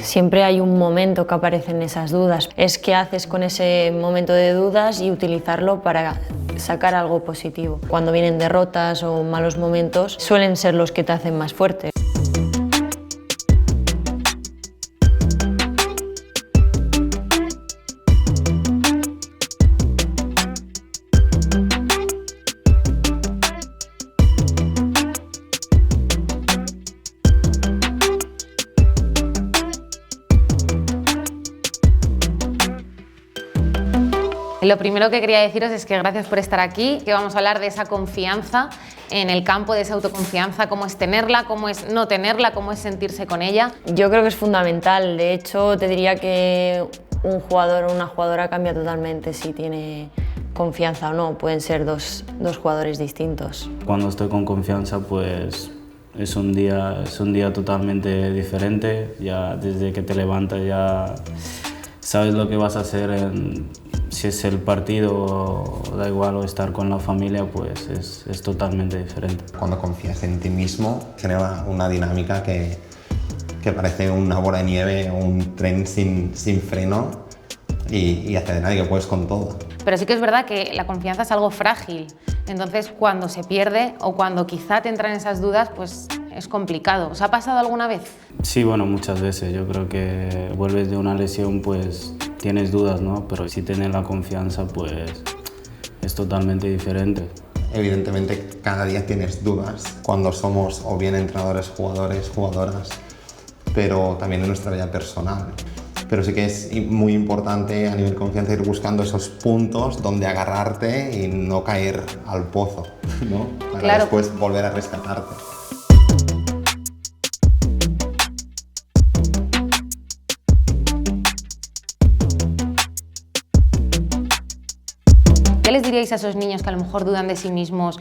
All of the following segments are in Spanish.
Siempre hay un momento que aparecen esas dudas. Es qué haces con ese momento de dudas y utilizarlo para sacar algo positivo. Cuando vienen derrotas o malos momentos, suelen ser los que te hacen más fuerte. Lo primero que quería deciros es que gracias por estar aquí, que vamos a hablar de esa confianza en el campo, de esa autoconfianza, cómo es tenerla, cómo es no tenerla, cómo es sentirse con ella. Yo creo que es fundamental, de hecho te diría que un jugador o una jugadora cambia totalmente si tiene confianza o no, pueden ser dos jugadores distintos. Cuando estoy con confianza pues es un día totalmente diferente, ya desde que te levantas ya sabes lo que vas a hacer si es el partido, da igual, o estar con la familia, pues es totalmente diferente. Cuando confías en ti mismo, genera una dinámica que parece una bola de nieve o un tren sin freno y acelerar y que puedes con todo. Pero sí que es verdad que la confianza es algo frágil, entonces cuando se pierde o cuando quizá te entran esas dudas, pues es complicado. ¿Os ha pasado alguna vez? Sí, bueno, muchas veces. Yo creo que vuelves de una lesión, pues tienes dudas, ¿no? Pero si tienes la confianza, pues es totalmente diferente. Evidentemente, cada día tienes dudas cuando somos o bien entrenadores, jugadores, jugadoras, pero también en nuestra vida personal. Pero sí que es muy importante a nivel de confianza ir buscando esos puntos donde agarrarte y no caer al pozo, ¿no? Para claro. Después volver a rescatarte. ¿Qué les diríais a esos niños que a lo mejor dudan de sí mismos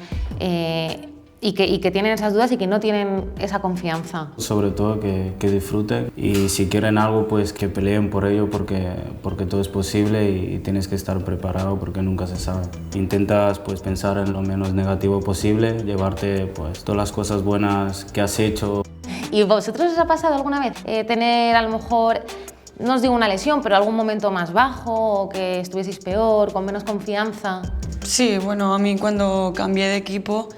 y que tienen esas dudas y que no tienen esa confianza? Sobre todo que disfruten y si quieren algo pues que peleen por ello porque todo es posible y tienes que estar preparado porque nunca se sabe. Intentas pues pensar en lo menos negativo posible, llevarte pues todas las cosas buenas que has hecho. ¿Y vosotros os ha pasado alguna vez tener a lo mejor, no os digo una lesión, pero algún momento más bajo o que estuvieseis peor, con menos confianza? Sí, bueno, a mí cuando cambié de equipo,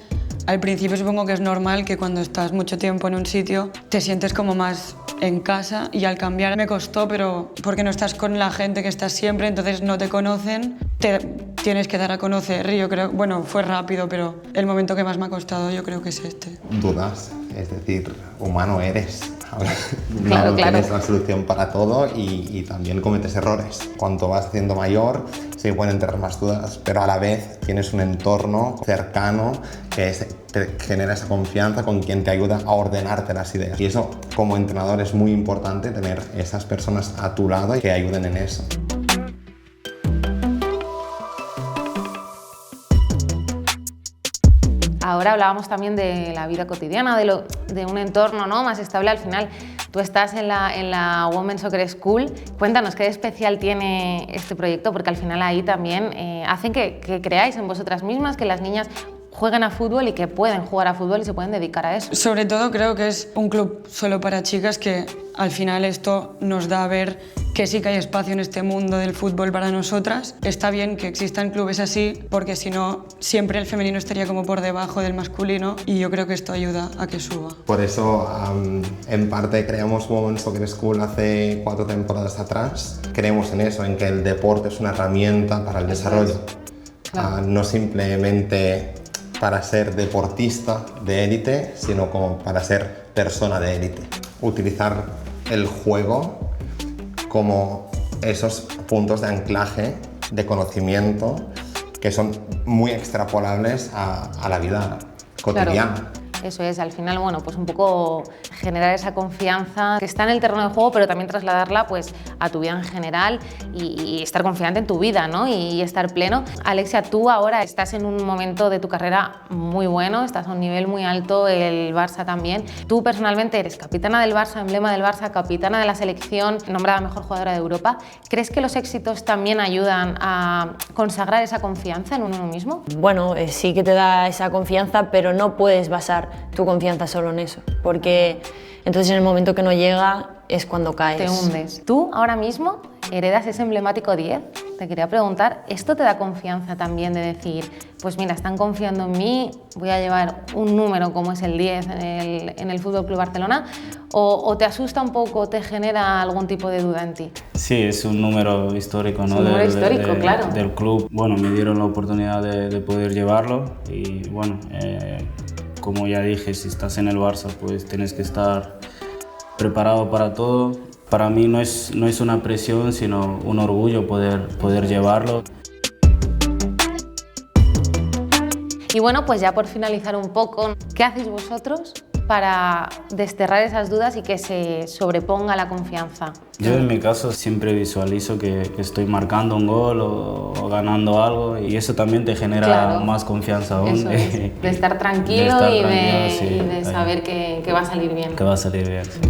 al principio supongo que es normal que cuando estás mucho tiempo en un sitio te sientes como más en casa y al cambiar me costó, pero porque no estás con la gente que estás siempre, entonces no te conocen, te tienes que dar a conocer. Yo creo, bueno, fue rápido, pero el momento que más me ha costado yo creo que es este. Dudas, es decir, humano eres. Claro, no claro. Tienes la solución para todo y también cometes errores. Cuanto vas haciendo mayor, sí pueden tener más dudas, pero a la vez tienes un entorno cercano que te genera esa confianza con quien te ayuda a ordenarte las ideas. Y eso, como entrenador, es muy importante tener esas personas a tu lado y que ayuden en eso. Ahora hablábamos también de la vida cotidiana, de un entorno, ¿no?, más estable. Al final, tú estás en la Women's Soccer School. Cuéntanos, ¿qué de especial tiene este proyecto? Porque al final ahí también hacen que creáis en vosotras mismas, que las niñas jueguen a fútbol y que pueden jugar a fútbol y se pueden dedicar a eso. Sobre todo creo que es un club solo para chicas, que al final esto nos da a ver que sí que hay espacio en este mundo del fútbol para nosotras. Está bien que existan clubes así, porque si no, siempre el femenino estaría como por debajo del masculino y yo creo que esto ayuda a que suba. Por eso, en parte, creamos Women's Soccer School hace 4 temporadas atrás. Creemos en eso, en que el deporte es una herramienta para el desarrollo. Claro. No simplemente para ser deportista de élite, sino como para ser persona de élite. Utilizar el juego como esos puntos de anclaje, de conocimiento, que son muy extrapolables a la vida cotidiana. Claro. Eso es, al final, bueno, pues un poco generar esa confianza que está en el terreno de juego, pero también trasladarla pues a tu vida en general y estar confiante en tu vida, ¿no? Y estar pleno. Alexia, tú ahora estás en un momento de tu carrera muy bueno, estás a un nivel muy alto, el Barça también. Tú personalmente eres capitana del Barça, emblema del Barça, capitana de la selección, nombrada mejor jugadora de Europa. ¿Crees que los éxitos también ayudan a consagrar esa confianza en uno mismo? Bueno, sí que te da esa confianza, pero no puedes basar tu confianza solo en eso, porque entonces en el momento que no llega es cuando caes. Te hundes. Tú ahora mismo heredas ese emblemático 10. Te quería preguntar, ¿esto te da confianza también de decir, pues mira, están confiando en mí, voy a llevar un número como es el 10 en el Fútbol Club Barcelona? ¿O te asusta un poco, te genera algún tipo de duda en ti? Sí, es un número histórico, ¿no? Es un número histórico, claro. Del club. Bueno, me dieron la oportunidad de poder llevarlo y bueno, como ya dije, si estás en el Barça, pues tienes que estar preparado para todo. Para mí no es una presión, sino un orgullo poder llevarlo. Y bueno, pues ya por finalizar un poco, ¿qué hacéis vosotros para desterrar esas dudas y que se sobreponga la confianza? Yo en mi caso siempre visualizo que estoy marcando un gol o ganando algo y eso también te genera más confianza aún. Eso es, de estar tranquilo y de saber que va a salir bien. Que va a salir bien, sí.